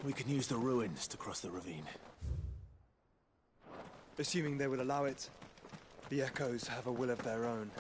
We can use the ruins to cross the ravine. Assuming they will allow it, the Echoes have a will of their own.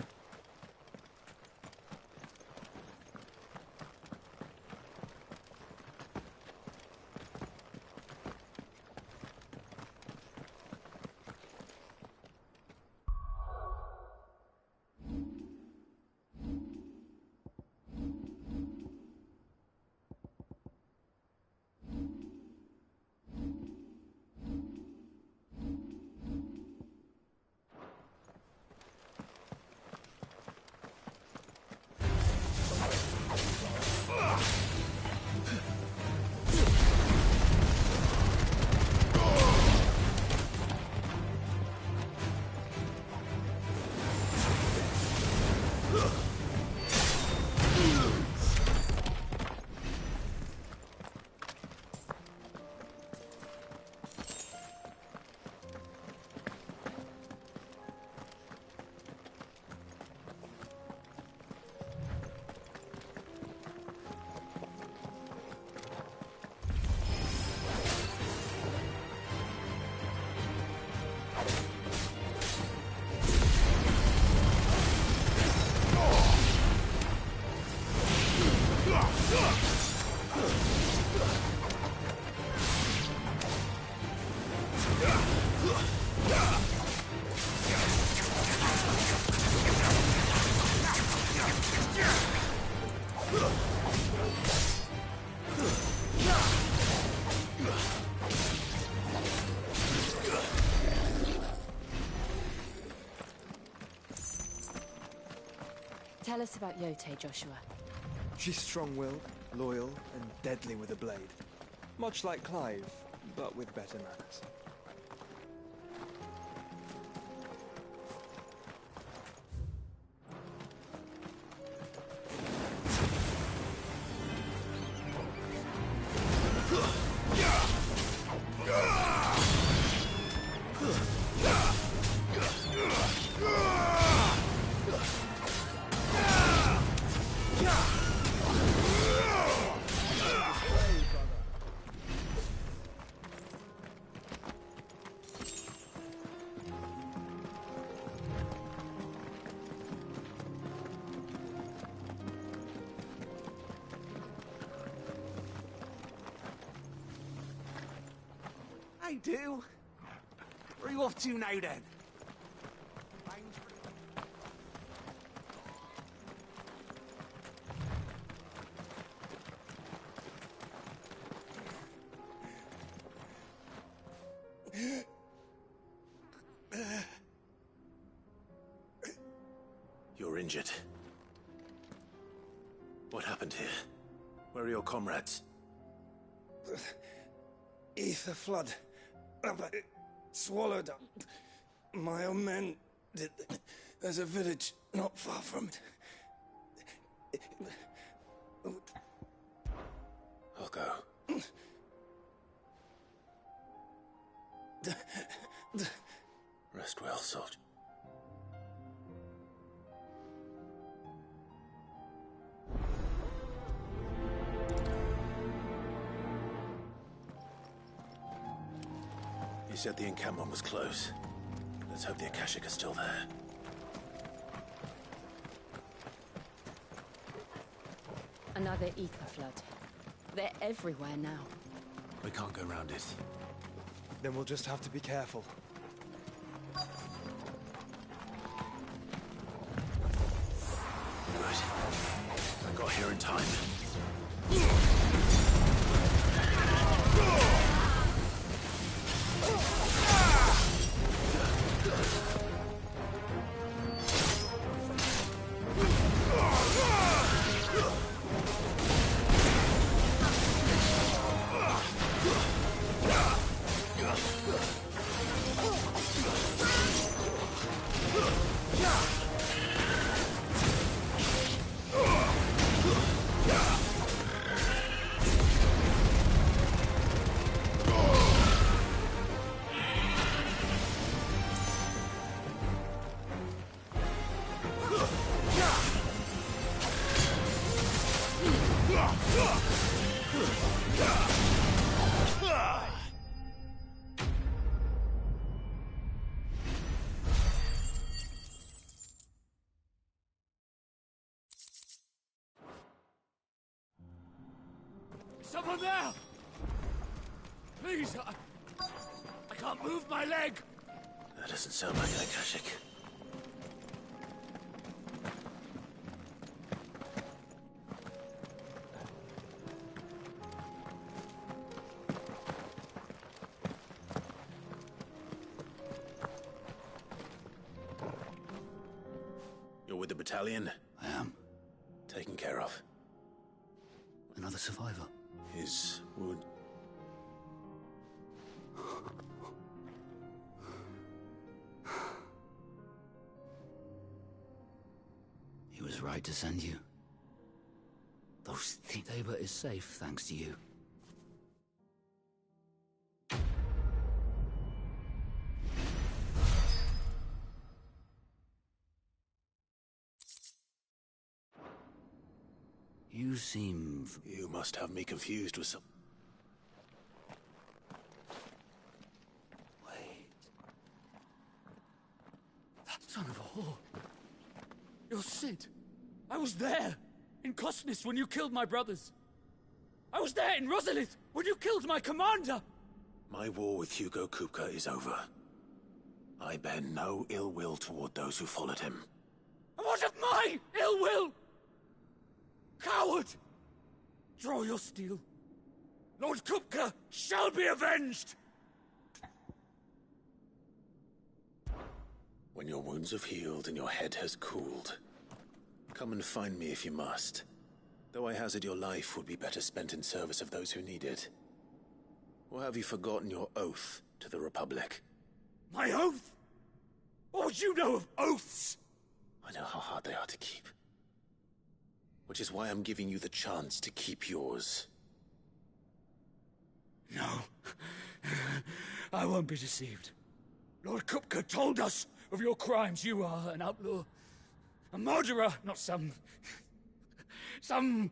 Tell us about Yote, Joshua. She's strong-willed, loyal, and deadly with a blade. Much like Clive, but with better manners. I do. Where are you off to now, then? You're injured. What happened here? Where are your comrades? Ether flood. Swallowed up. My own men did. There's a village not far from it. I'll go. Rest well, soldier. You said the encampment was close. Let's hope the Akashic are still there. Another ether flood. They're everywhere now. We can't go round it. Then we'll just have to be careful. Good. I got here in time. Someone there! Please, I can't move my leg! That doesn't sound like an Akashic. You're with the battalion? I am. Taken care of. Another survivor. His wound... He was right to send you. Those things... Tabor is safe thanks to you. You seem... You must have me confused with some... Wait. That son of a whore. You're Sid. I was there, in Cosnis, when you killed my brothers. I was there in Rosalith, when you killed my commander! My war with Hugo Kupka is over. I bear no ill will toward those who followed him. And what of my ill will? Coward! Draw your steel. Lord Kupka shall be avenged! When your wounds have healed and your head has cooled, come and find me if you must. Though I hazard your life would be better spent in service of those who need it. Or have you forgotten your oath to the Republic? My oath? What would you know of oaths? I know how hard they are to keep. Which is why I'm giving you the chance to keep yours. No. I won't be deceived. Lord Kupka told us of your crimes. You are an outlaw. A murderer, not some Man.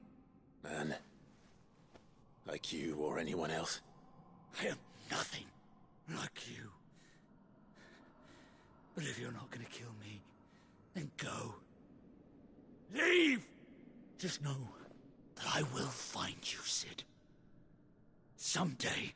Like you or anyone else. I am nothing like you. But if you're not gonna kill me, then go. Leave! Just know that I will find you, Sid. Someday.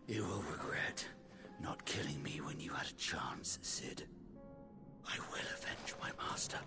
You will regret not killing me when you had a chance, Sid. I will avenge my master.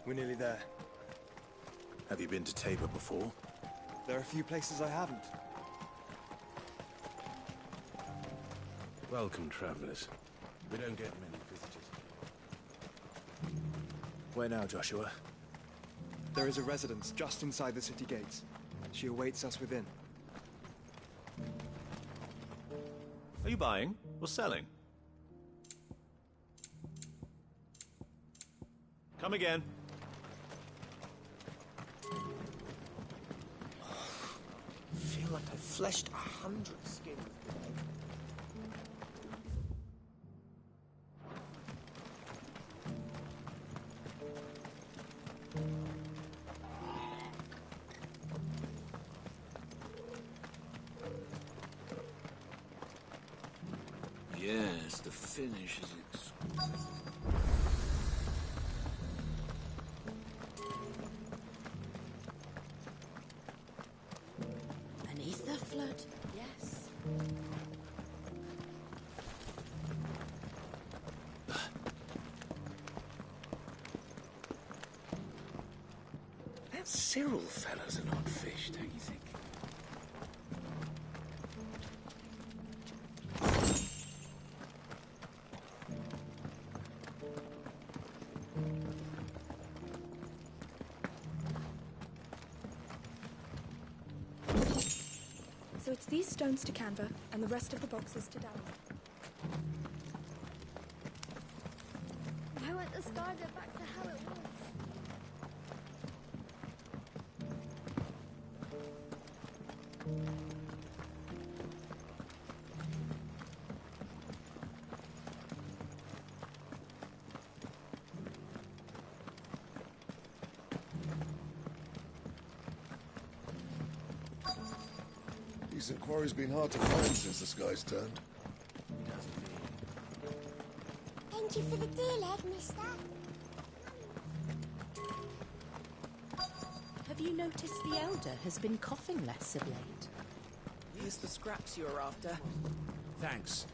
We're nearly there. Have you been to Tabor before? There are a few places I haven't. Welcome, travelers. We don't get many visitors. Where now, Joshua? There is a residence just inside the city gates. She awaits us within. Are you buying or selling? Come again. I feel like I fleshed 100 skins today. Yes, the finish is exquisite. An ether flood? Yes. That Cyril fellow's an odd fish, don't you think? So it's these stones to Canva, and the rest of the boxes to Darren. Why won't the sky go back to how it was? Decent quarry's been hard to find since the sky's turned. Thank you for the deal, Ed, mister. Have you noticed the Elder has been coughing less of late? Here's the scraps you were after. Thanks.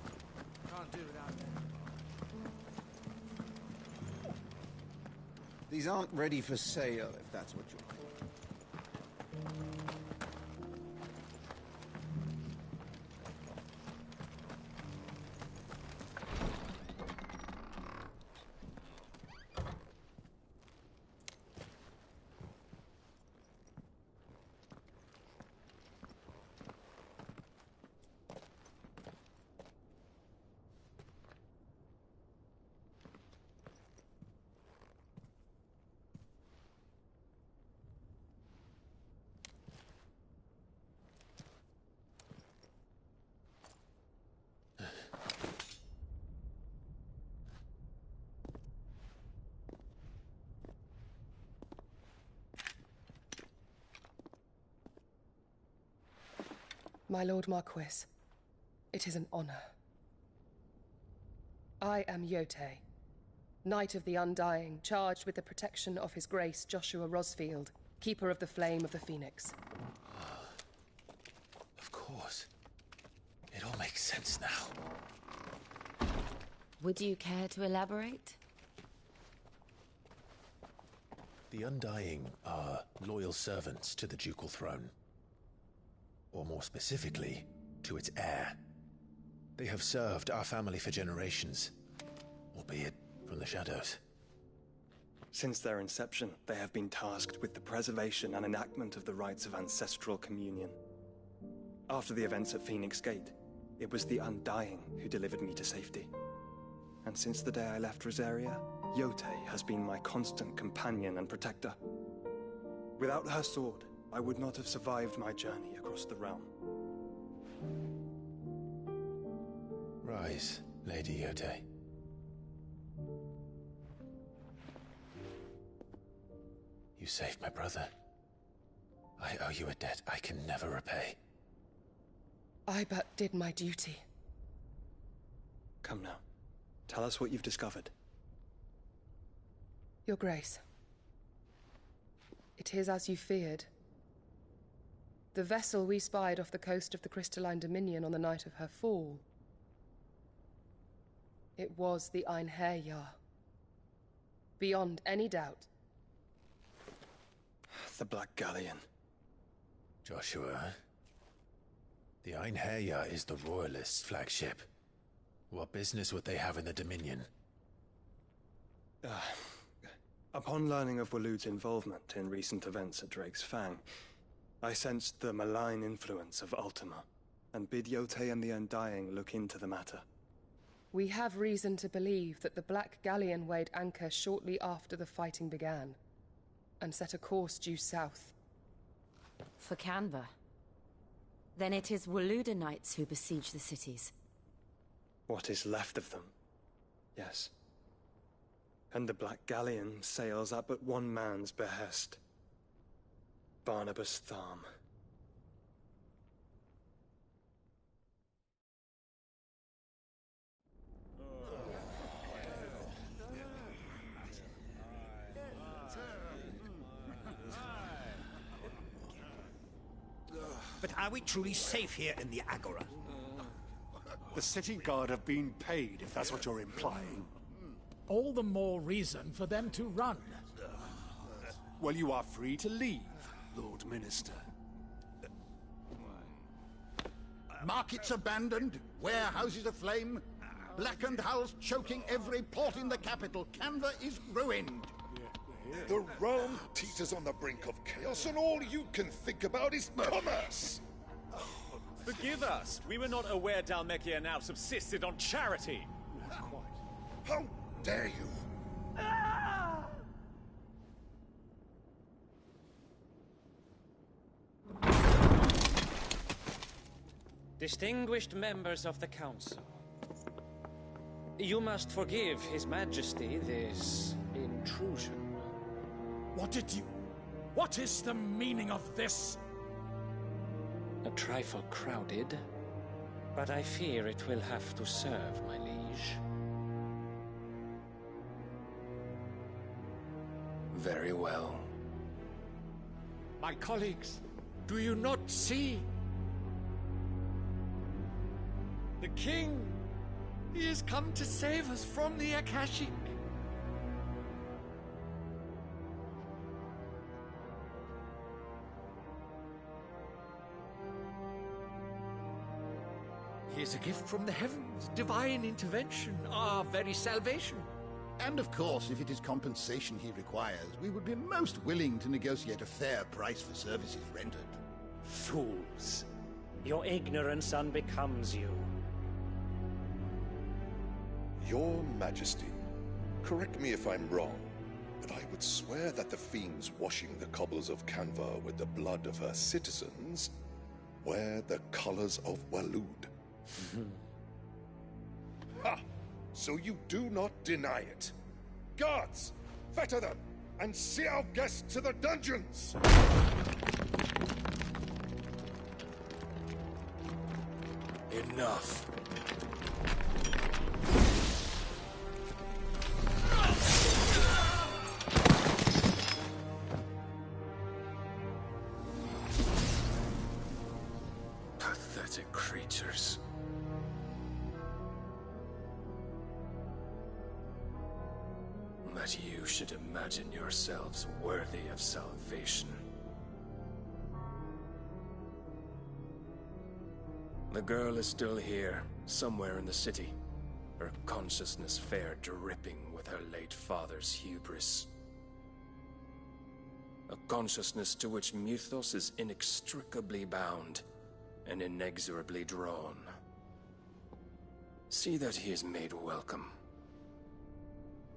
Can't do without them. These aren't ready for sale, if that's what you're... My Lord Marquis, it is an honor. I am Yotei, Knight of the Undying, charged with the protection of His Grace Joshua Rosfield, Keeper of the Flame of the Phoenix. Of course. It all makes sense now. Would you care to elaborate? The Undying are loyal servants to the ducal throne. Or more specifically, to its heir. They have served our family for generations, albeit from the shadows. Since their inception, they have been tasked with the preservation and enactment of the rites of ancestral communion. After the events at Phoenix Gate, it was the Undying who delivered me to safety. And since the day I left Rosaria, Yotei has been my constant companion and protector. Without her sword, I would not have survived my journey across the realm. Rise, Lady Yotei. You saved my brother. I owe you a debt I can never repay. I but did my duty. Come now. Tell us what you've discovered. Your Grace. It is as you feared. The vessel we spied off the coast of the Crystalline Dominion on the night of her fall. It was the Einherjar. Beyond any doubt. The Black Galleon. Joshua, the Einherjar is the Royalists' flagship. What business would they have in the Dominion? Upon learning of Waloed's involvement in recent events at Drake's Fang, I sensed the malign influence of Ultima, and bid Yotei and the Undying look into the matter. We have reason to believe that the Black Galleon weighed anchor shortly after the fighting began, and set a course due south. For Canva. Then it is Waloed knights who besiege the cities. What is left of them, yes. And the Black Galleon sails at but one man's behest. Barnabas Tharm. Are we truly safe here in the Agora? The city guard have been paid, if that's what you're implying. All the more reason for them to run. Well, you are free to leave, Lord Minister. Markets abandoned, warehouses aflame, blackened hulls choking every port in the capital. Canva is ruined. The realm teeters on the brink of chaos, and all you can think about is commerce! Forgive us. We were not aware Dhalmekia now subsisted on charity. How dare you? Distinguished members of the Council, you must forgive His Majesty this intrusion. What is the meaning of this? A trifle crowded, but I fear it will have to serve, my liege. Very well. My colleagues, do you not see? The king! He has come to save us from the Akashic! He is a gift from the heavens, divine intervention, our very salvation. And of course, if it is compensation he requires, we would be most willing to negotiate a fair price for services rendered. Fools! Your ignorance unbecomes you. Your Majesty, correct me if I'm wrong, but I would swear that the fiends washing the cobbles of Canva with the blood of her citizens wear the colors of Waloed. Ha! So you do not deny it. Guards, fetter them, and see our guests to the dungeons! Enough. Pathetic creatures. That you should imagine yourselves worthy of salvation. The girl is still here, somewhere in the city. Her consciousness fair dripping with her late father's hubris. A consciousness to which Mythos is inextricably bound and inexorably drawn. See that he is made welcome.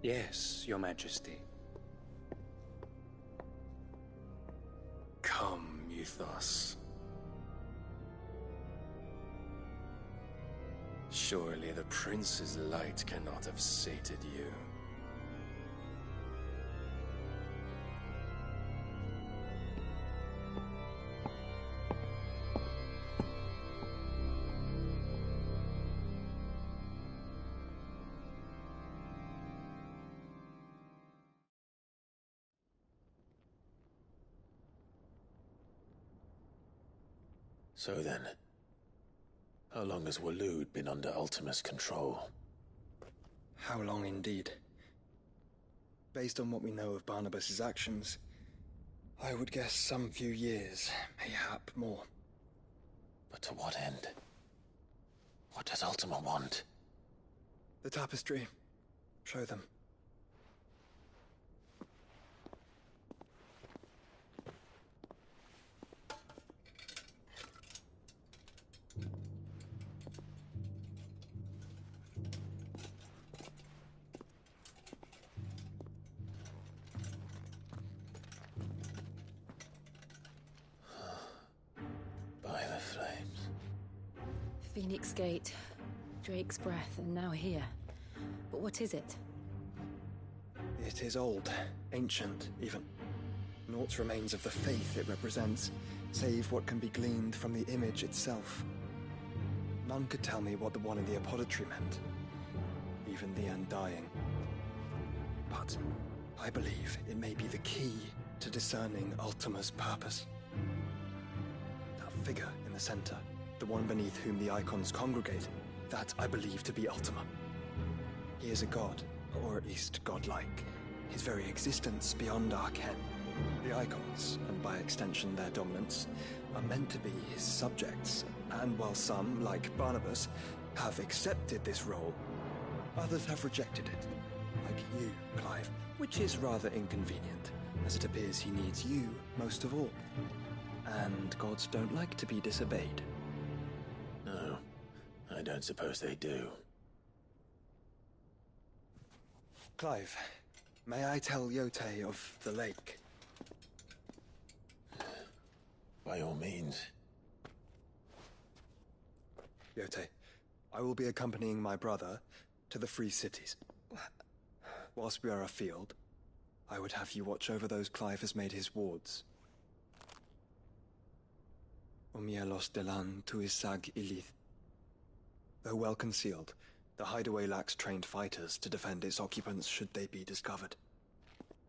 Yes, Your Majesty. Come, Mythos. Surely the prince's light cannot have sated you. So then, how long has Waloed been under Ultima's control? How long indeed? Based on what we know of Barnabas's actions, I would guess some few years, mayhap more. But to what end? What does Ultima want? The tapestry. Show them. Phoenix Gate, Drake's Breath, and now here. But what is it? It is old, ancient, even. Naught remains of the faith it represents, save what can be gleaned from the image itself. None could tell me what the one in the apothecary meant, even the Undying. But I believe it may be the key to discerning Ultima's purpose. That figure in the the center, the one beneath whom the icons congregate, that I believe to be Ultima. He is a god, or at least godlike, his very existence beyond our ken. The icons, and by extension their dominants, are meant to be his subjects, and while some, like Barnabas, have accepted this role, others have rejected it, like you, Clive, which is rather inconvenient, as it appears he needs you most of all. And gods don't like to be disobeyed. No, I don't suppose they do. Clive, may I tell Yote of the lake? By all means. Yote, I will be accompanying my brother to the Free Cities. Whilst we are afield, I would have you watch over those Clive has made his wards. Omielos delan tuisag ilith. Though well concealed, the hideaway lacks trained fighters to defend its occupants should they be discovered.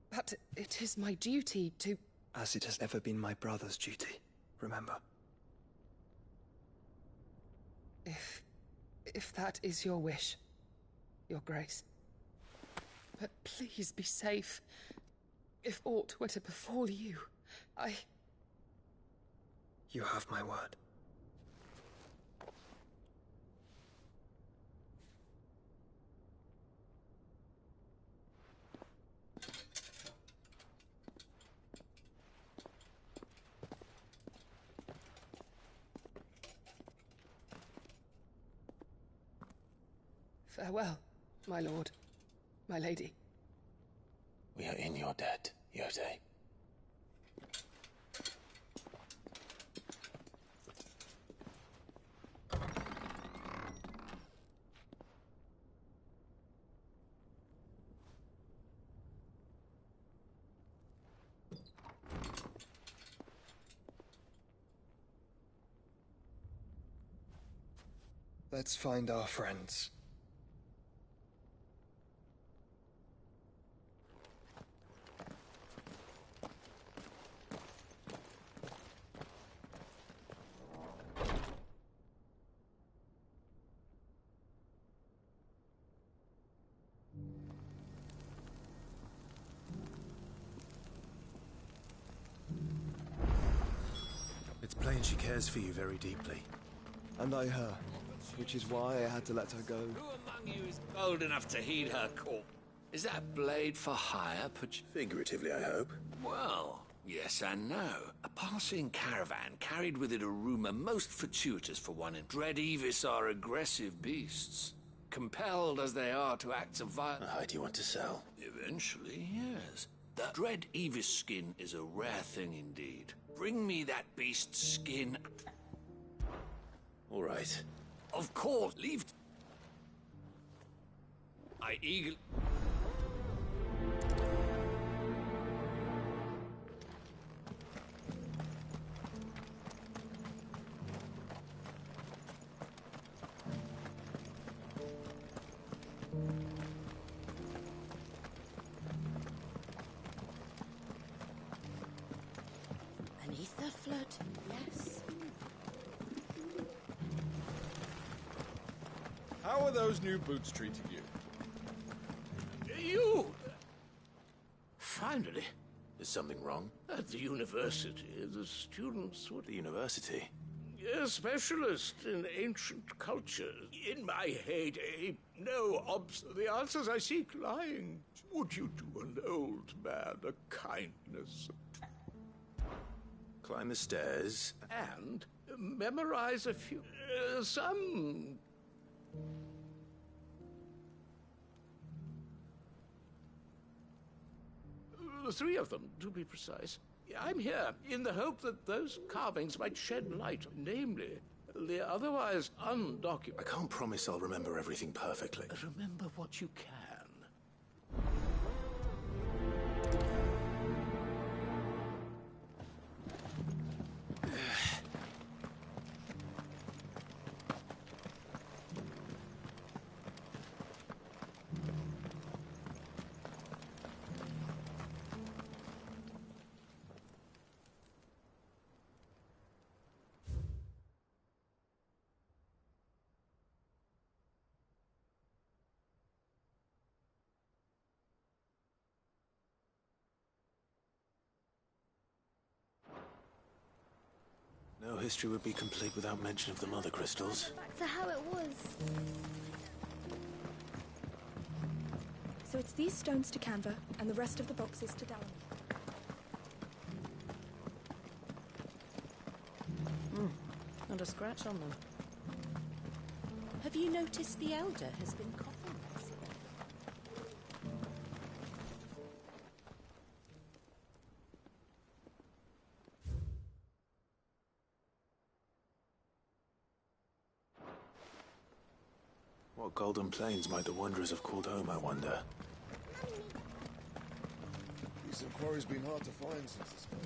But it is my duty to... As it has ever been my brother's duty, remember. If that is your wish, Your Grace. But please be safe. If aught were to befall you, You have my word. Farewell, my lord, my lady. We are in your debt, Yote. Let's find our friends. It's plain she cares for you very deeply. And I her, which is why I had to let her go. Who among you is bold enough to heed her call? Is that blade for hire, Figuratively, I hope. Well, yes and no. A passing caravan carried with it a rumor most fortuitous for one in Dread Evis are aggressive beasts, compelled as they are to acts of violence. A hide you want to sell? Eventually, yes. The Dread Evis skin is a rare thing indeed. Bring me that beast's skin. All right. Of course, leave. I eagerly. Beneath the flood, yes. How are those new boots treating you? You! Finally. Is something wrong? At the university, the students would... The university? A specialist in ancient culture. In my heyday, no the answers I seek lying. Would you do an old man a kindness? Climb the stairs. And memorize a few... some... three of them, to be precise. I'm here in the hope that those carvings might shed light, namely, the otherwise undocumented... I can't promise I'll remember everything perfectly. Remember what you can. No history would be complete without mention of the mother crystals. Back to how it was. So it's these stones to Canva, and the rest of the boxes to Dallam. Not a scratch on them. Have you noticed the Elder has been coughing recently? What golden plains might the wanderers have called home, I wonder? These quarries been hard to find since this guy.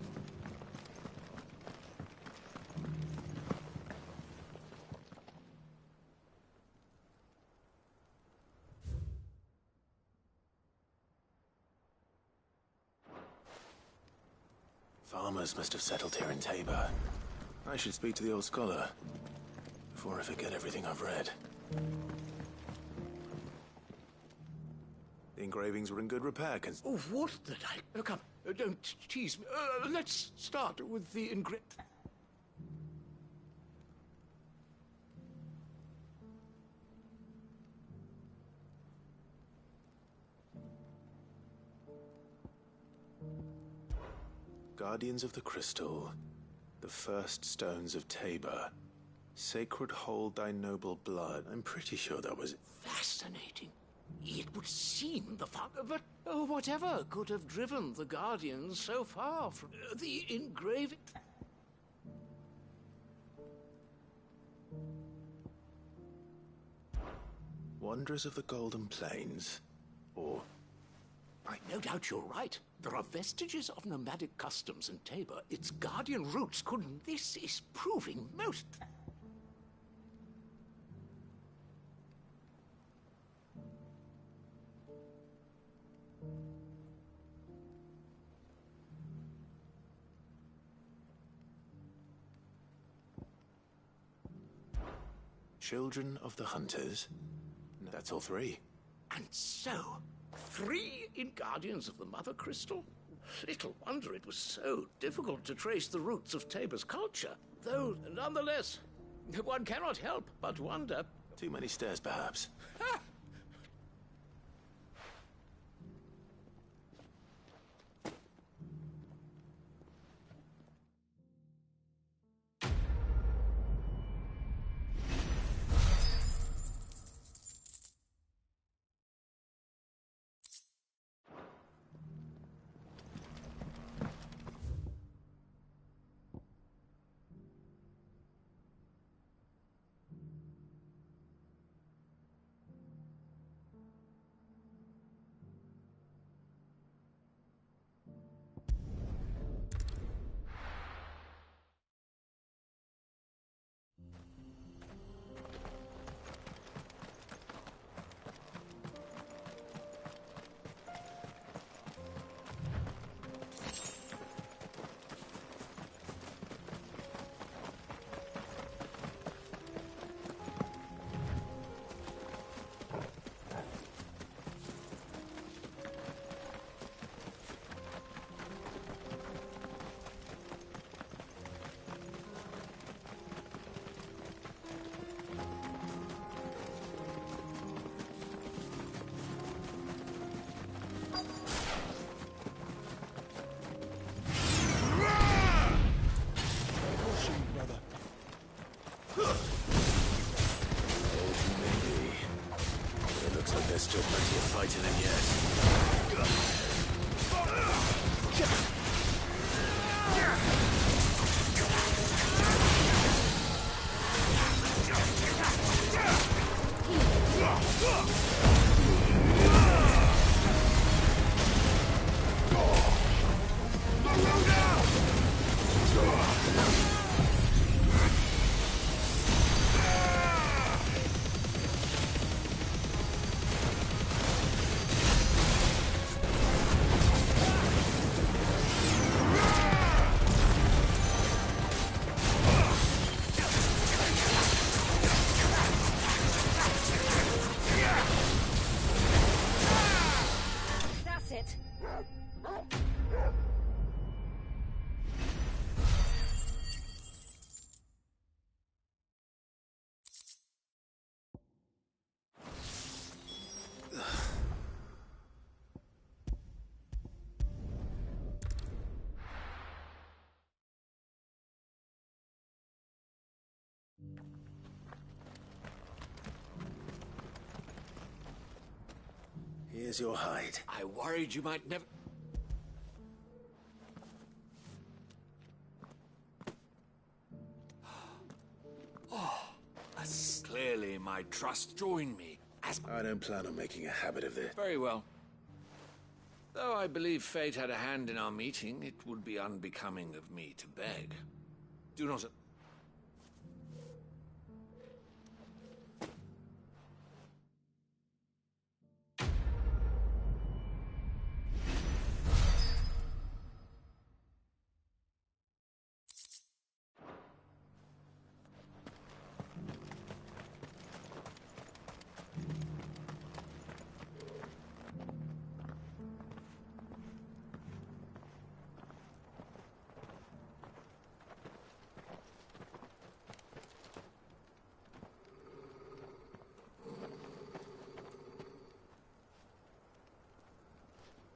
Farmers must have settled here in Tabor. I should speak to the old scholar before I forget everything I've read. The engravings were in good repair, Oh, what the like? Come, don't tease me. Let's start with the Guardians of the Crystal, the first stones of Tabor. Sacred hold thy noble blood. I'm pretty sure that was it. Fascinating. It would seem the father, but whatever could have driven the Guardians so far from the engraving. Wanderers of the Golden Plains, or... No doubt you're right. There are vestiges of nomadic customs in Tabor. Its Guardian roots could... This is proving most... Children of the Hunters? That's all three. And so, 3 in Guardians of the Mother Crystal? Little wonder it was so difficult to trace the roots of Tabor's culture. Though, nonetheless, one cannot help but wonder... Too many stairs, perhaps. Ha! There's still plenty of fight in him yet. Here's your hide. I worried you might never... Clearly my trust joined me. I don't plan on making a habit of this. Very well. Though I believe fate had a hand in our meeting, it would be unbecoming of me to beg. Do not...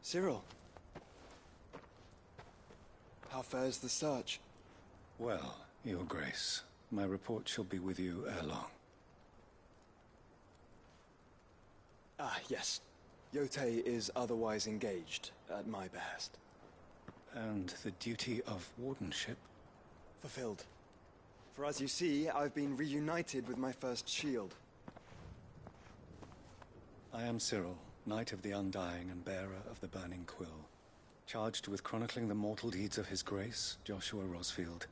Cyril. How fares the search? Well, Your Grace, my report shall be with you ere long. Ah, yes. Yotei is otherwise engaged, at my behest. And the duty of wardenship? Fulfilled. For as you see, I've been reunited with my first shield. I am Cyril, Knight of the Undying and bearer of the Burning Quill, charged with chronicling the mortal deeds of His Grace, Joshua Rosfield,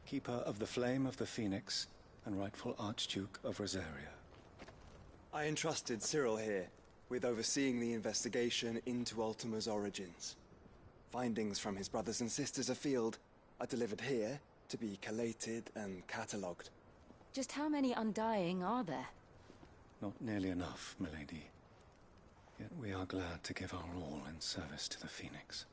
keeper of the Flame of the Phoenix and rightful Archduke of Rosaria. I entrusted Cyril here with overseeing the investigation into Ultima's origins. Findings from his brothers and sisters afield are delivered here to be collated and catalogued. Just how many Undying are there? Not nearly enough, milady. Yet we are glad to give our all in service to the Phoenix.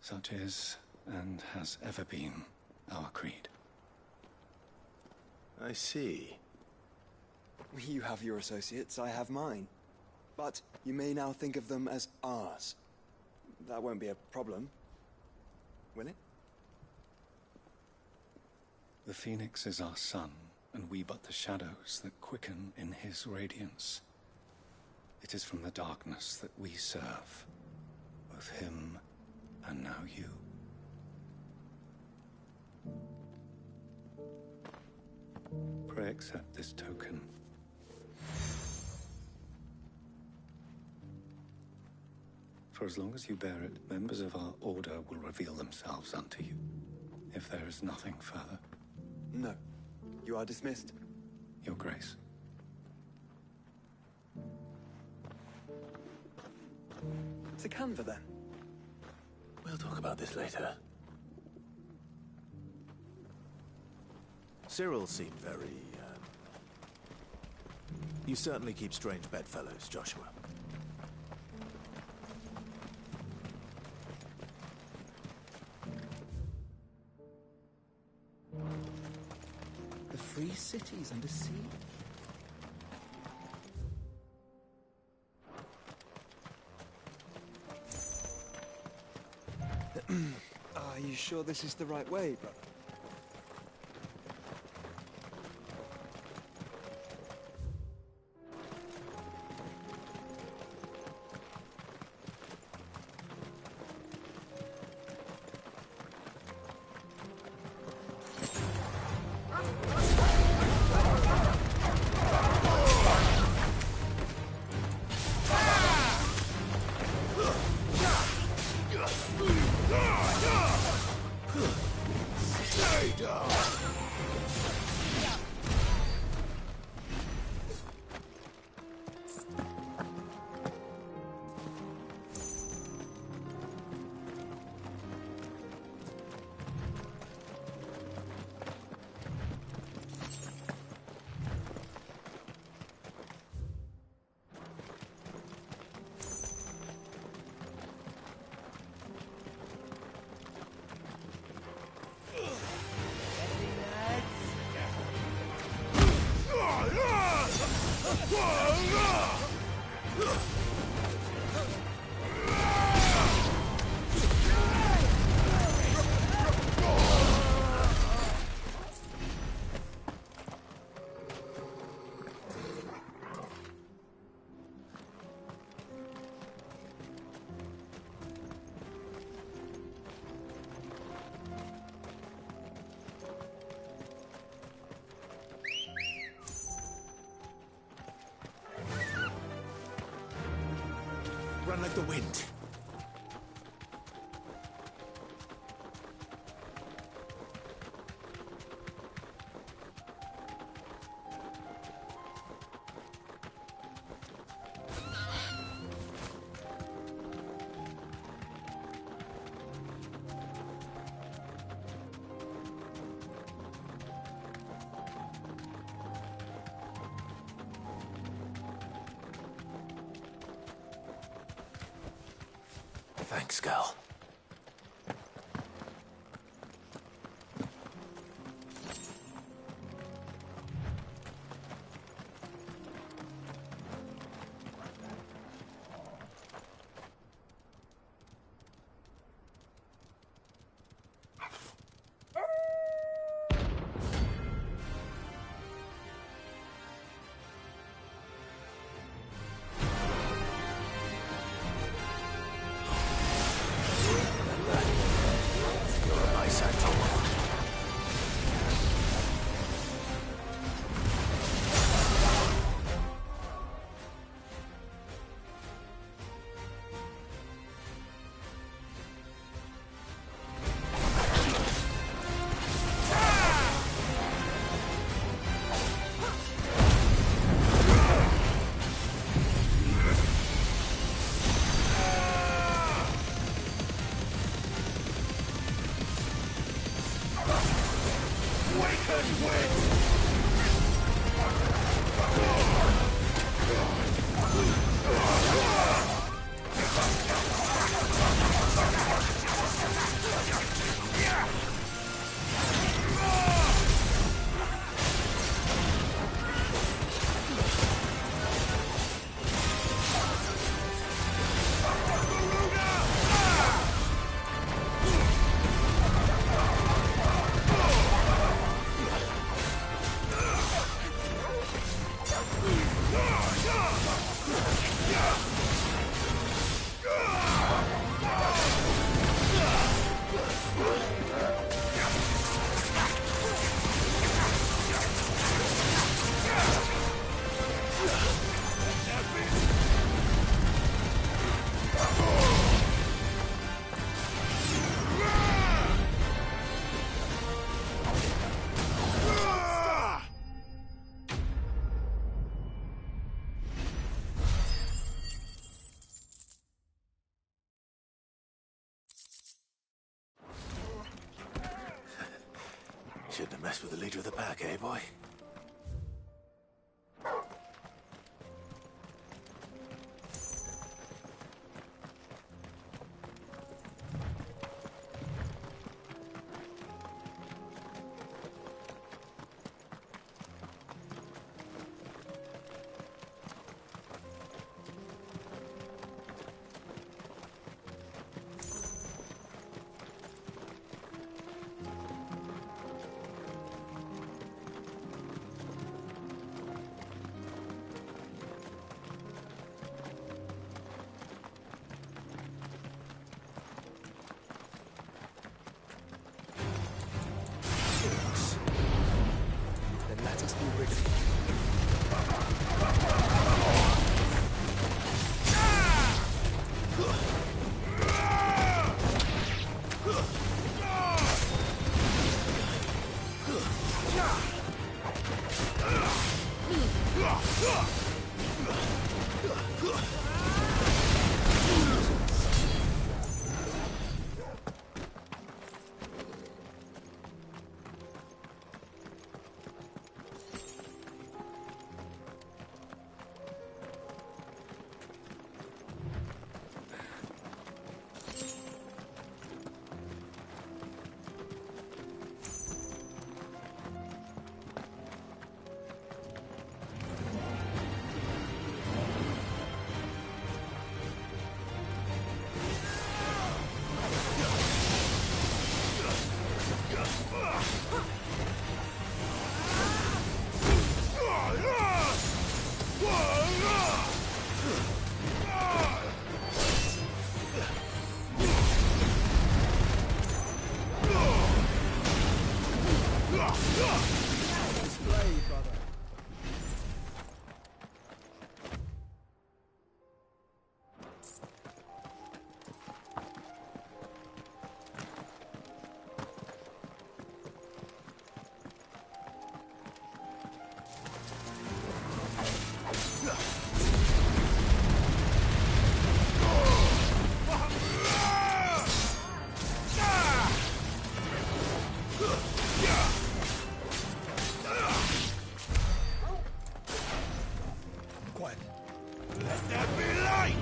Such is, and has ever been, our creed. I see. You have your associates, I have mine. But you may now think of them as ours. That won't be a problem, will it? The Phoenix is our sun, and we but the shadows that quicken in his radiance. It is from the darkness that we serve, both him and now you. Pray accept this token. For as long as you bear it, members of our order will reveal themselves unto you. If there is nothing further. No. You are dismissed. Your Grace. To Canva, then. We'll talk about this later. Cyril seemed very, You certainly keep strange bedfellows, Joshua. The free cities under siege. Are you sure this is the right way, brother? run like the wind. Thanks, girl. Shouldn't have messed with the leader of the pack, eh, boy? Let there be light!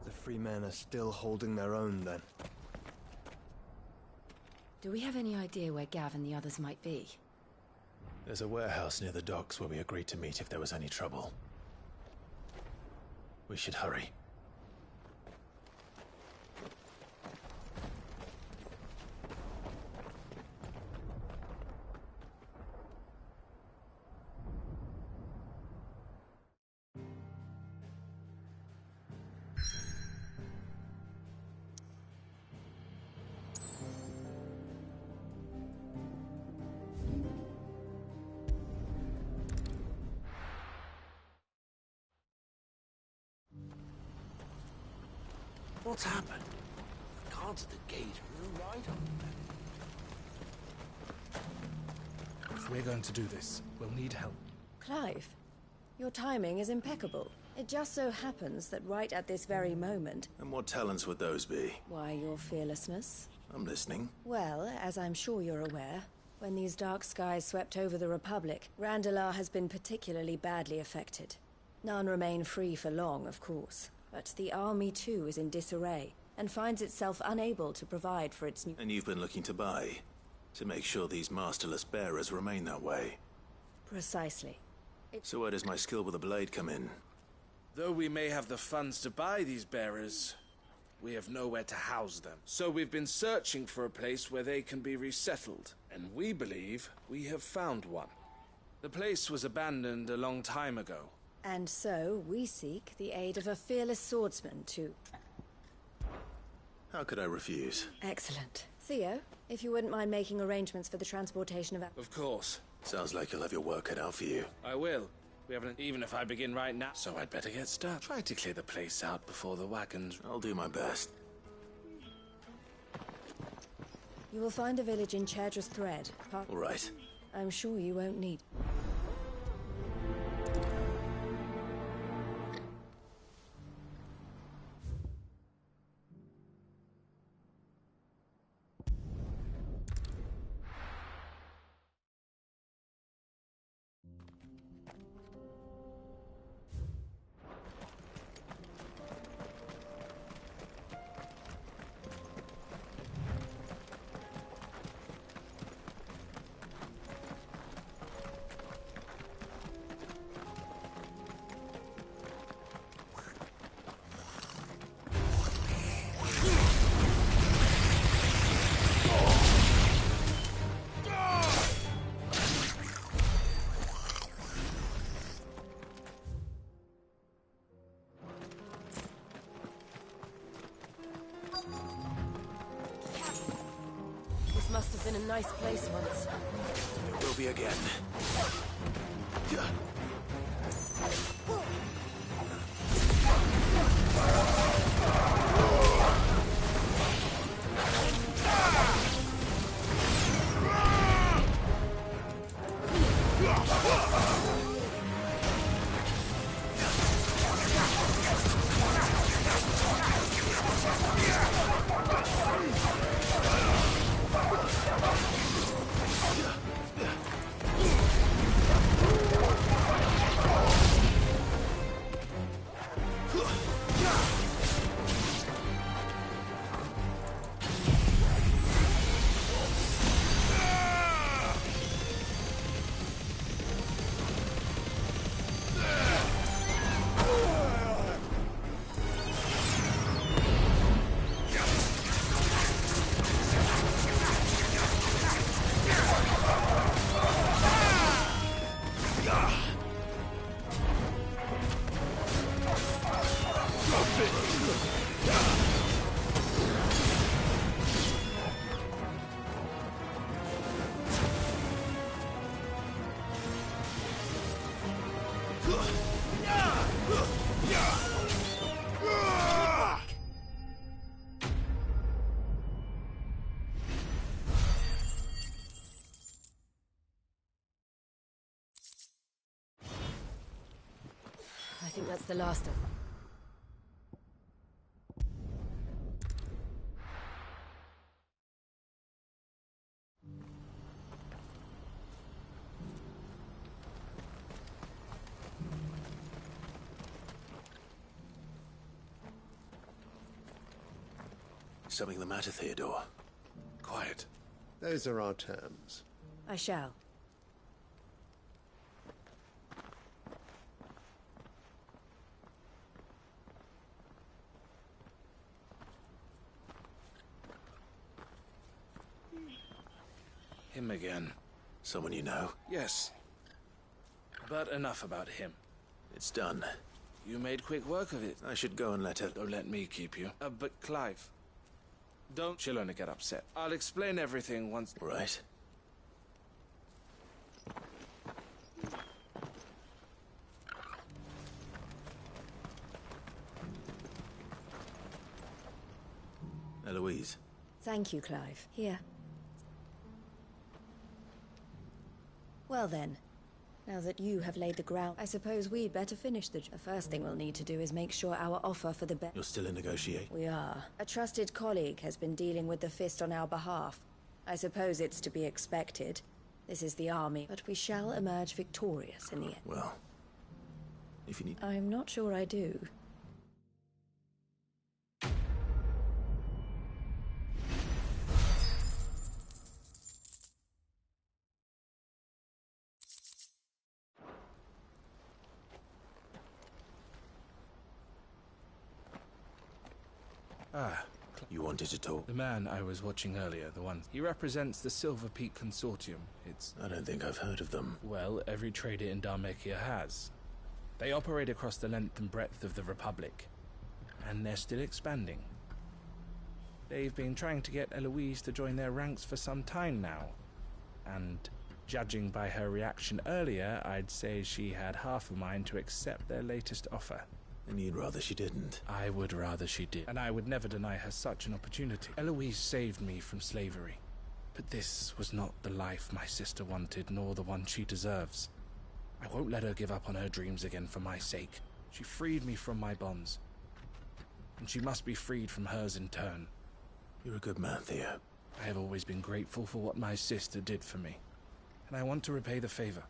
The free men are still holding their own, then. Do we have any idea where Gav and the others might be? There's a warehouse near the docks where we agreed to meet if there was any trouble. We should hurry. What's happened? The guards at the gate are right on them. If we're going to do this, we'll need help. Clive, your timing is impeccable. It just so happens that right at this very moment... And what talents would those be? Why, your fearlessness. I'm listening. Well, as I'm sure you're aware, when these dark skies swept over the Republic, Randalar has been particularly badly affected. None remain free for long, of course. But the army, too, is in disarray, and finds itself unable to provide for its new... And you've been looking to buy, to make sure these masterless bearers remain that way. Precisely. So where does my skill with the blade come in? Though we may have the funds to buy these bearers, we have nowhere to house them. So we've been searching for a place where they can be resettled, and we believe we have found one. The place was abandoned a long time ago. And so, we seek the aid of a fearless swordsman to... How could I refuse? Excellent. Theo, if you wouldn't mind making arrangements for the transportation of... Of course. Sounds like you'll have your work cut out for you. I will. We haven't... Even if I begin right now, so I'd better get started. Try to clear the place out before the wagons... I'll do my best. You will find a village in Chaidra's Thread. All right. I'm sure you won't need... Must have been a nice place once. It will be again. I think that's the last of them. Something the matter, Theodore? Quiet. Those are our terms. I shall. Him again. Someone you know? Yes. But enough about him. It's done. You made quick work of it. I should go and let her... Don't let me keep you. But Clive, don't... She'll only get upset. I'll explain everything once... Right. Eloise. Thank you, Clive. Here. Well then, now that you have laid the ground, I suppose we'd better finish the first thing we'll need to do is make sure our offer for the You're still in negotiation? We are. A trusted colleague has been dealing with the Fist on our behalf. I suppose it's to be expected. This is the army, but we shall emerge victorious in the end. Well, if you need... I'm not sure I do. Ah, you wanted to talk? The man I was watching earlier, the one... He represents the Silver Peak Consortium. It's... I don't think I've heard of them. Well, every trader in Dhalmekia has. They operate across the length and breadth of the Republic. And they're still expanding. They've been trying to get Eloise to join their ranks for some time now. And judging by her reaction earlier, I'd say she had half a mind to accept their latest offer. And you'd rather she didn't? I would rather she did. And I would never deny her such an opportunity. Eloise saved me from slavery. But this was not the life my sister wanted, nor the one she deserves. I won't let her give up on her dreams again for my sake. She freed me from my bonds. And she must be freed from hers in turn. You're a good man, Theo. I have always been grateful for what my sister did for me. And I want to repay the favor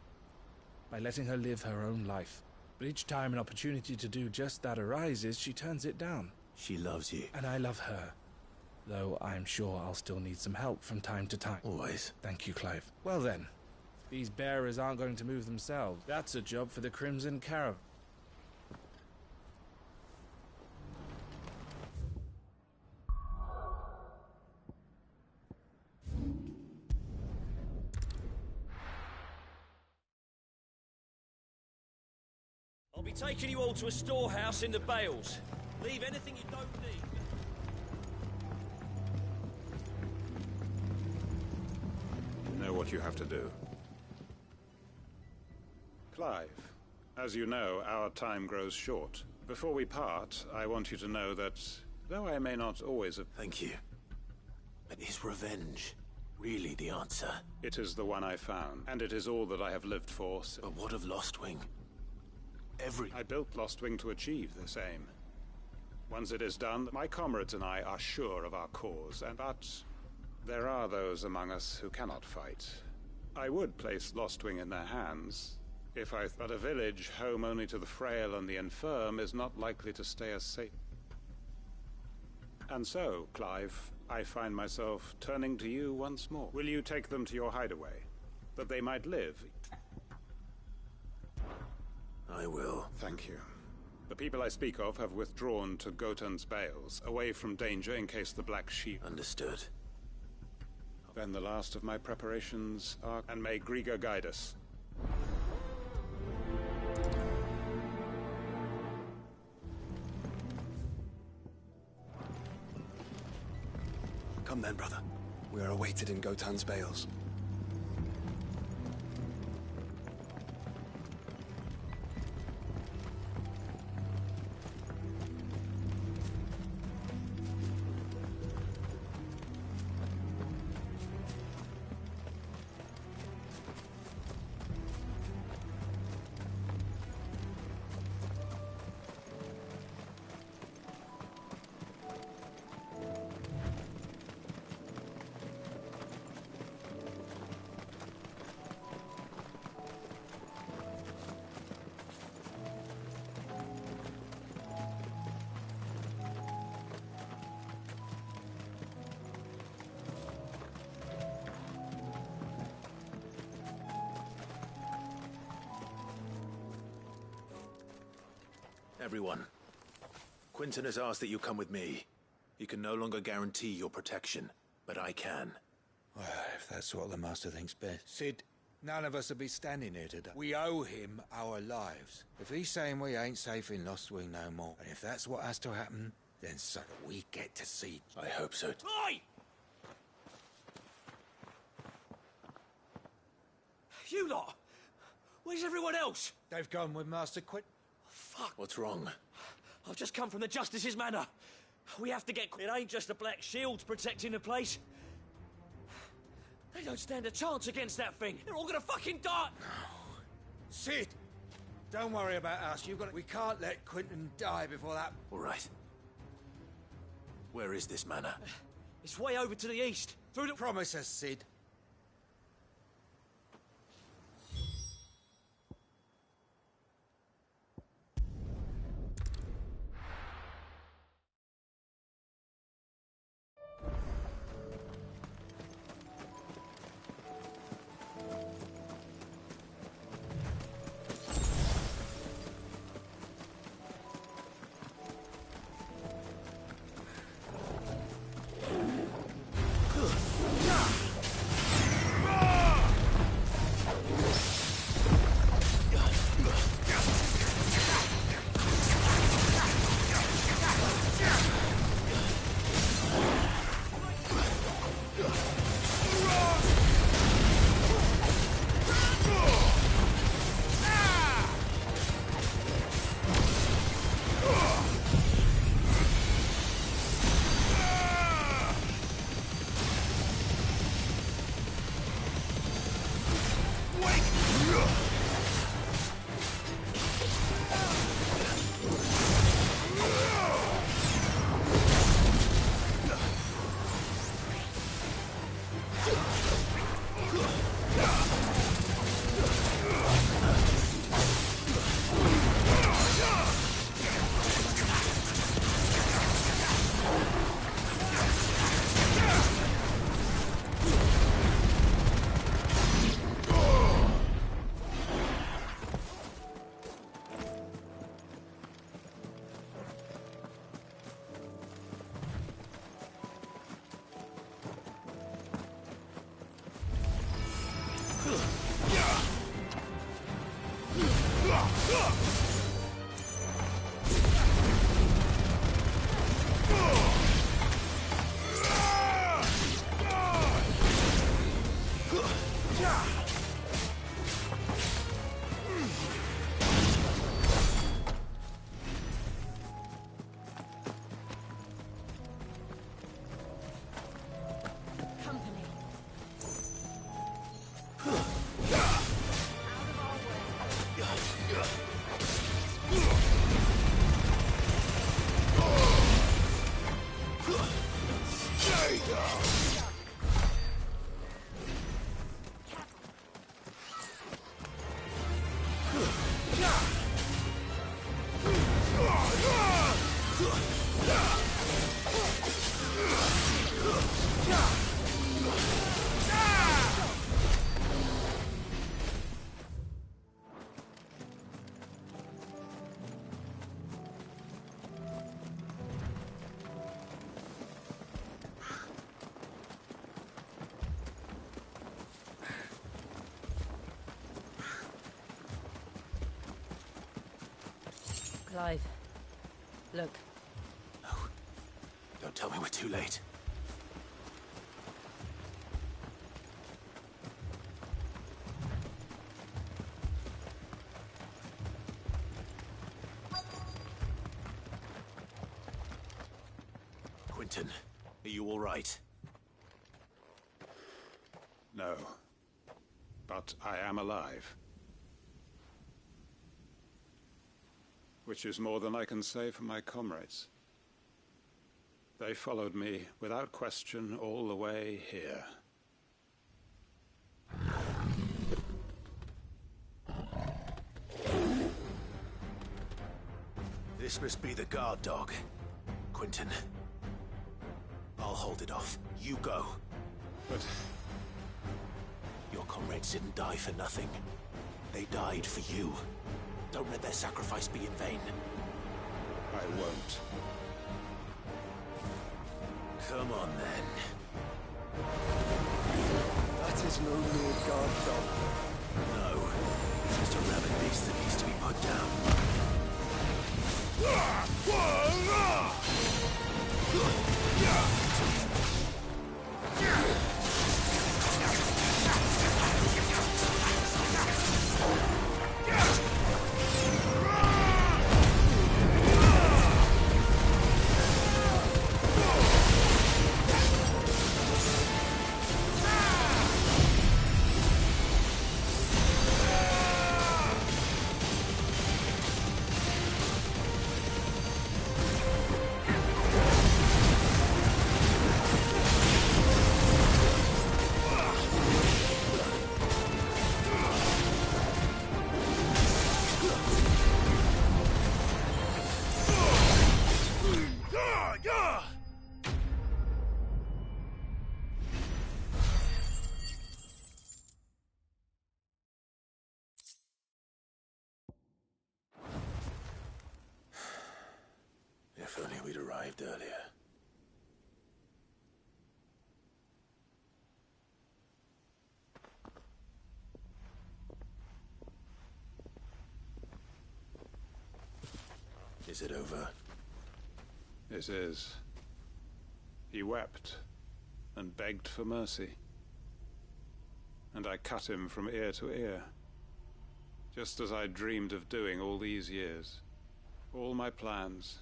by letting her live her own life. But each time an opportunity to do just that arises, she turns it down. She loves you. And I love her. Though I'm sure I'll still need some help from time to time. Always. Thank you, Clive. Well then, these bearers aren't going to move themselves. That's a job for the Crimson Caravan. I'll be taking you all to a storehouse in the Bales. Leave anything you don't need. You know what you have to do. Clive, as you know, our time grows short. Before we part, I want you to know that, though I may not always have... Thank you. But is revenge really the answer? It is the one I found, and it is all that I have lived for. But what of Lostwing? I built Lostwing to achieve this aim. Once it is done, my comrades and I are sure of our cause, but there are those among us who cannot fight. I would place Lostwing in their hands, but a village home only to the frail and the infirm is not likely to stay as safe. And so, Clive, I find myself turning to you once more. Will you take them to your hideaway, that they might live? I will. Thank you. The people I speak of have withdrawn to Gotan's Bales, away from danger in case the Black Sheep... Understood. Then the last of my preparations are... And may Griga guide us. Come then, brother. We are awaited in Gotan's Bales. Everyone. Quinton has asked that you come with me. He can no longer guarantee your protection, but I can. Well, if that's what the Master thinks best. Sid, none of us will be standing here today. We owe him our lives. If he's saying we ain't safe in Lost Wing no more, and if that's what has to happen, then so that we get to see. I hope so. Oi! You lot! Where's everyone else? They've gone with Master Quint. Fuck. What's wrong? I've just come from the Justice's manor. We have to get... It ain't just the Black Shields protecting the place. They don't stand a chance against that thing. They're all gonna fucking die. Sid! Don't worry about us. We can't let Quinton die before that... All right. Where is this manor? It's way over to the east. Through the... Promise us, Sid. Clive, look. No. Don't tell me we're too late. Quinton, are you all right? No. But I am alive. Which is more than I can say for my comrades. They followed me without question all the way here. This must be the guard dog. Quinton. I'll hold it off. You go. But... Your comrades didn't die for nothing. They died for you. Don't let their sacrifice be in vain. I won't. Come on, then. That is no mere guard dog. No. It's just a rabid beast that needs to be put down. If only we'd arrived earlier. Is it over? It is. He wept and begged for mercy. And I cut him from ear to ear. Just as I dreamed of doing all these years. All my plans.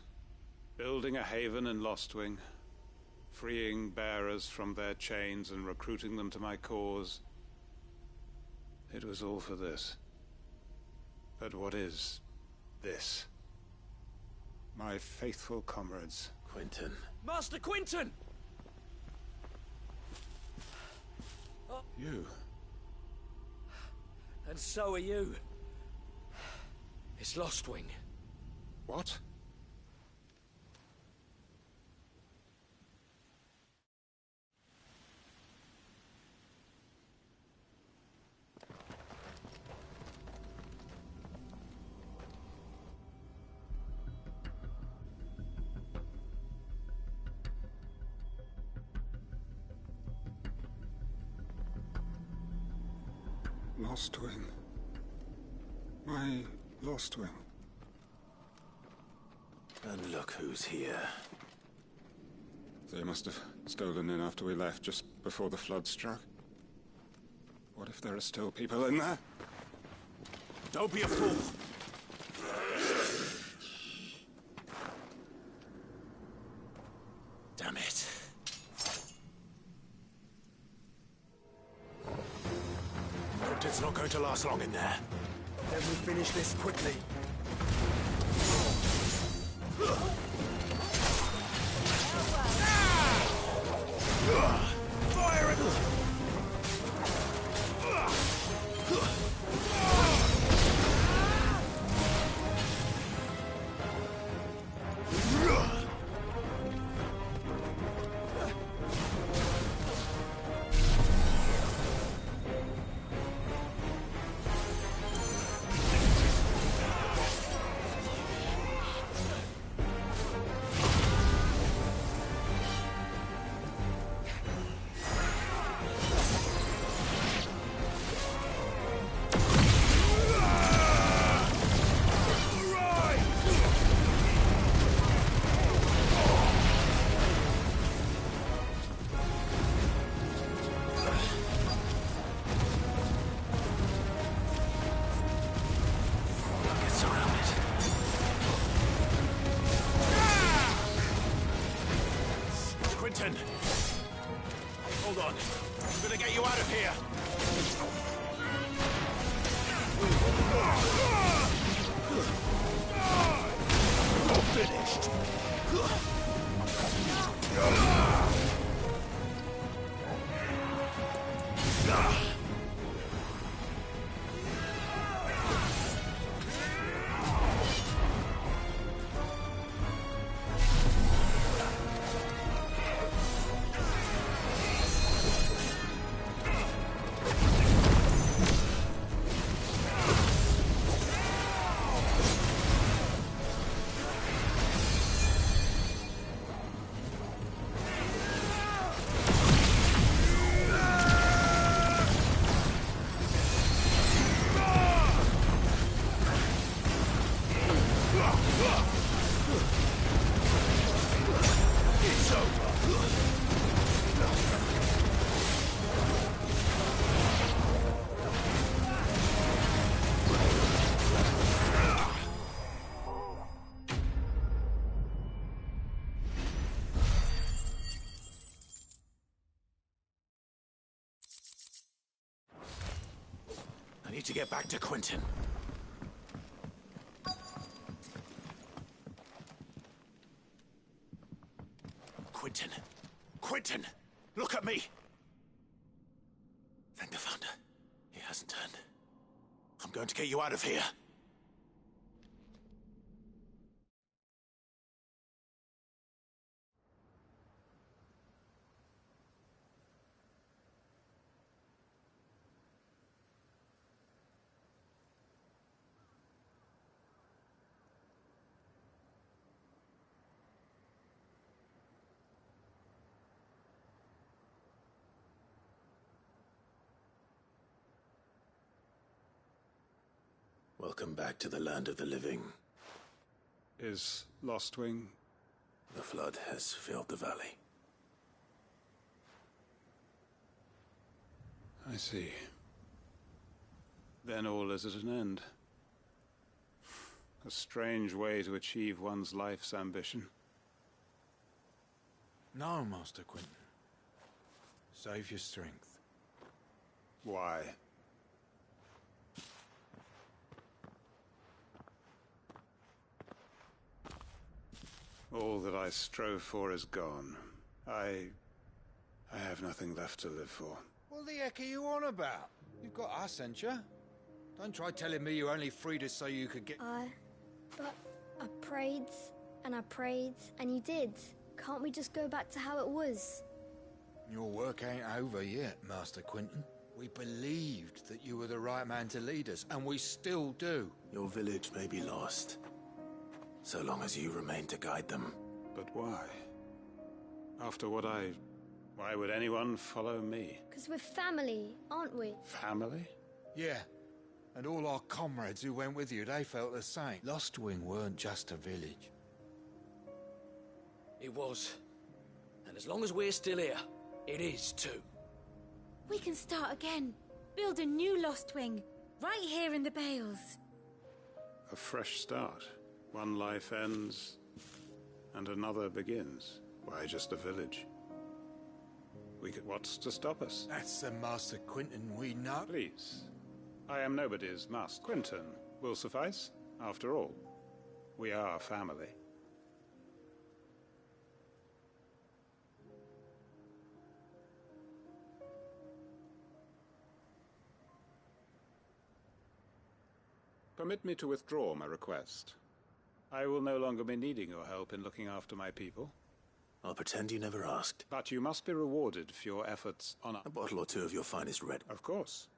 Building a haven in Lostwing. Freeing bearers from their chains and recruiting them to my cause. It was all for this. But what is this? My faithful comrades. Quentin. Master Quentin! You. And so are you. It's Lostwing. What? Lostwing. My Lostwing. And look who's here. They must have stolen in after we left, just before the flood struck. What if there are still people in there? Don't be a fool! Damn it. Quentin's not going to last long in there. Then we finish this quickly. Fire it! need to get back to Quentin. Quentin! Quentin! Look at me! Thank the Founder. He hasn't turned. I'm going to get you out of here. Welcome back to the land of the living. Is Lostwing? The flood has filled the valley. I see. Then all is at an end. A strange way to achieve one's life's ambition. No, Master Quentin. Save your strength. Why? All that I strove for is gone. I have nothing left to live for. What the heck are you on about? You've got us, ain't you? Don't try telling me you only freed us so you could get... But I prayed, and you did. Can't we just go back to how it was? Your work ain't over yet, Master Quentin. We believed that you were the right man to lead us, and we still do. Your village may be lost, so long as you remain to guide them. But why? After what why would anyone follow me? Because we're family, aren't we? Family? Yeah. And all our comrades who went with you, they felt the same. Lostwing weren't just a village. It was. And as long as we're still here, it is too. We can start again. Build a new Lostwing, right here in the Bales. A fresh start. One life ends, and another begins. Why just a village? What's to stop us? That's the Master Quentin we know. Please. I am nobody's master. Quentin will suffice. After all, we are family. Permit me to withdraw my request. I will no longer be needing your help in looking after my people. I'll pretend you never asked. But you must be rewarded for your efforts on a bottle or two of your finest red. Of course.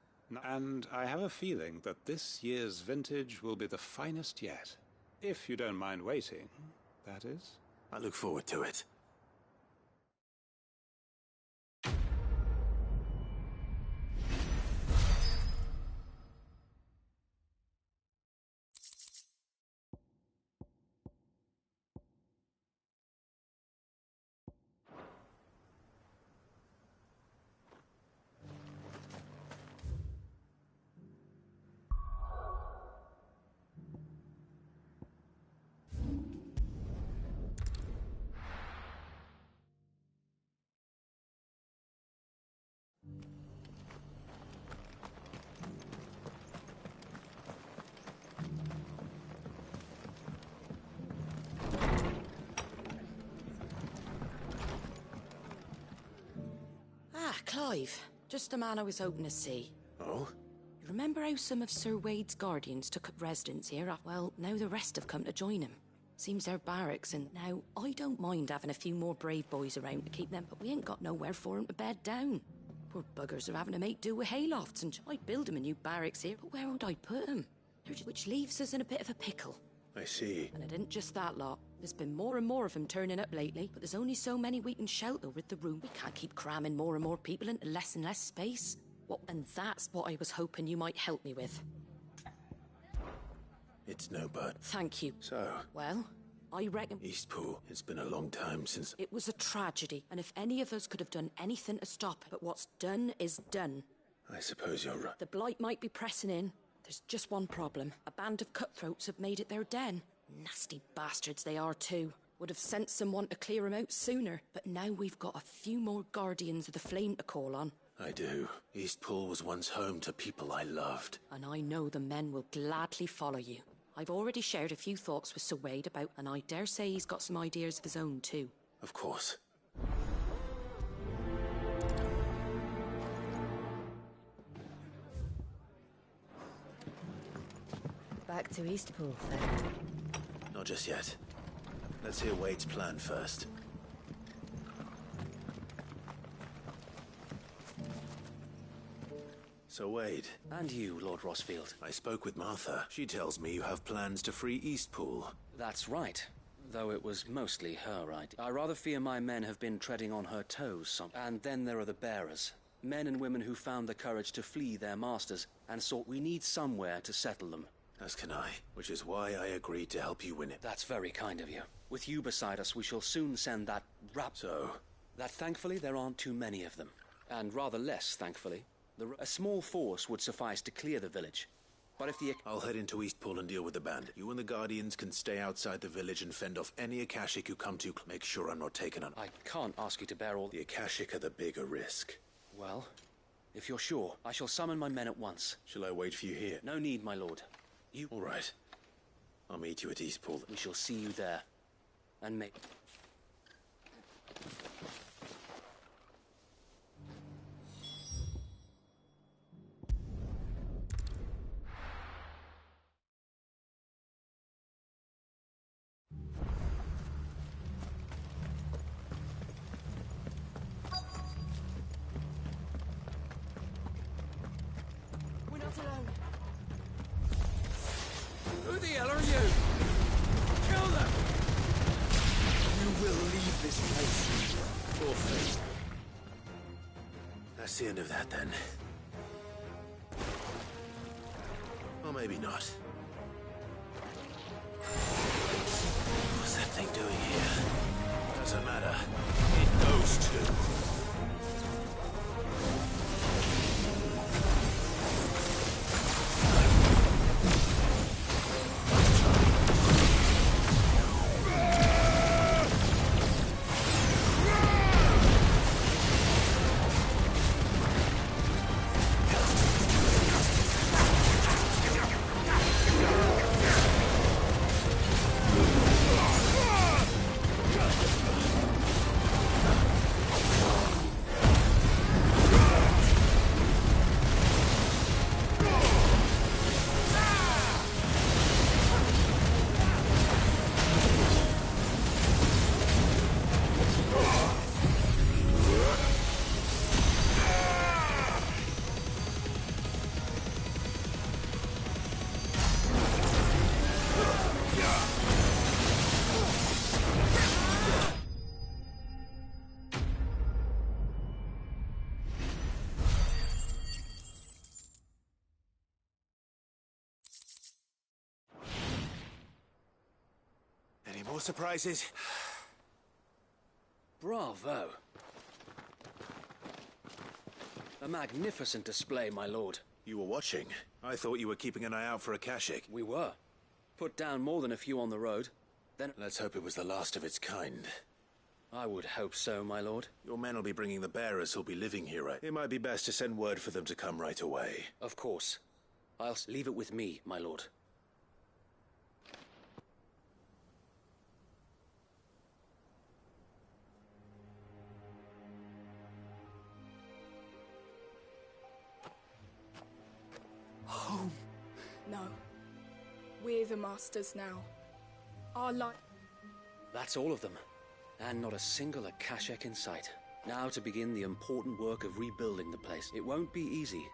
And I have a feeling that this year's vintage will be the finest yet. If you don't mind waiting, that is. I look forward to it. Clive, just the man I was hoping to see. Oh? You remember how some of Sir Wade's guardians took up residence here? Well, now the rest have come to join him. Seems they're barracks, and now I don't mind having a few more brave boys around to keep them, but we ain't got nowhere for them to bed down. Poor buggers are having to make do with haylofts, and I'd build them a new barracks here, but where would I put them? Which leaves us in a bit of a pickle. I see. And it isn't just that lot. There's been more and more of them turning up lately, but there's only so many we can shelter with the room. We can't keep cramming more and more people into less and less space. And that's what I was hoping you might help me with. It's no bud. Thank you. So? Well, I reckon... Eastpool, it's been a long time since... It was a tragedy, and if any of us could have done anything to stop it, but what's done is done. I suppose you're right. The blight might be pressing in. There's just one problem. A band of cutthroats have made it their den. Nasty bastards they are too. Would have sent someone to clear them out sooner, but now we've got a few more guardians of the flame to call on. I do. Eastpool was once home to people I loved. And I know the men will gladly follow you. I've already shared a few thoughts with Sir Wade about, and I dare say he's got some ideas of his own too. Of course. Back to Eastpool, then. Not just yet. Let's hear Wade's plan first. So Wade. And you, Lord Rosfield. I spoke with Martha. She tells me you have plans to free Eastpool. That's right. Though it was mostly her idea. I rather fear my men have been treading on her toes. And then there are the bearers. Men and women who found the courage to flee their masters and thought we need somewhere to settle them. As can I, which is why I agreed to help you win it. That's very kind of you. With you beside us, we shall soon send that So? That thankfully there aren't too many of them. And rather less, thankfully. A small force would suffice to clear the village. But if the... I'll head into Eastpool and deal with the band. You and the Guardians can stay outside the village and fend off any Akashic who come to... Make sure I'm not taken on. I can't ask you to bear all... The Akashic are the bigger risk. Well, if you're sure, I shall summon my men at once. Shall I wait for you here? No need, my lord. You... All right. I'll meet you at Eastpool. We shall see you there. And make... We're not alone. Who the hell are you? Kill them! You will leave this place. Poor fate. That's the end of that, then. Or maybe not. What's that thing doing here? Doesn't matter. It goes to. Any more surprises? Bravo! A magnificent display, my lord. You were watching. I thought you were keeping an eye out for Akashic. We were. Put down more than a few on the road. Then... Let's hope it was the last of its kind. I would hope so, my lord. Your men will be bringing the bearers who'll be living here, right? It might be best to send word for them to come right away. Of course. I'll leave it with me, my lord. Home. No. We're the masters now. Our life... That's all of them. And not a single Akashic in sight. Now to begin the important work of rebuilding the place. It won't be easy.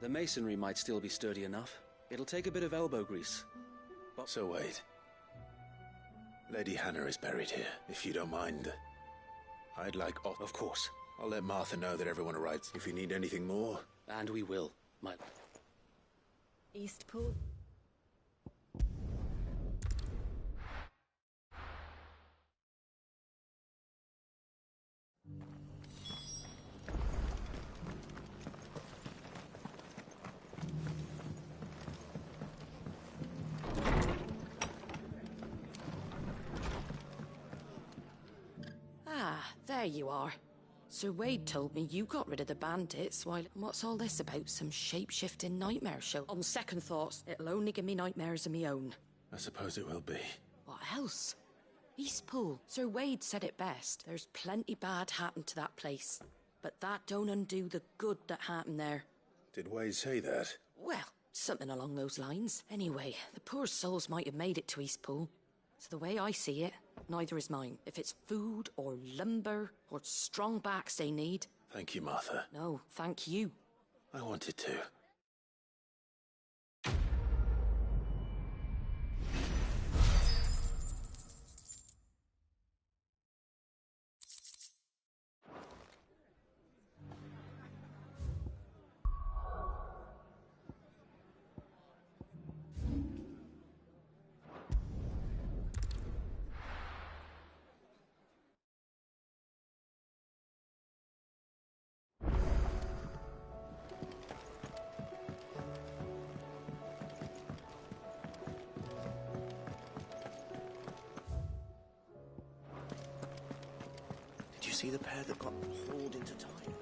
The masonry might still be sturdy enough. It'll take a bit of elbow grease. But... So wait. Lady Hannah is buried here, if you don't mind. I'd like... Of course. I'll let Martha know that everyone arrives. If you need anything more... And we will, my... Eastpool? Ah, there you are. Sir Wade told me you got rid of the bandits, while what's all this about? Some shape-shifting nightmare show? On second thoughts, it'll only give me nightmares of me own. I suppose it will be. What else? Eastpool. Sir Wade said it best. There's plenty bad happened to that place. But that don't undo the good that happened there. Did Wade say that? Well, something along those lines. Anyway, the poor souls might have made it to Eastpool. So the way I see it, neither is mine. If it's food or lumber or strong backs they need... Thank you, Martha. No, thank you. I wanted to. Did you see the pair that got hauled into time?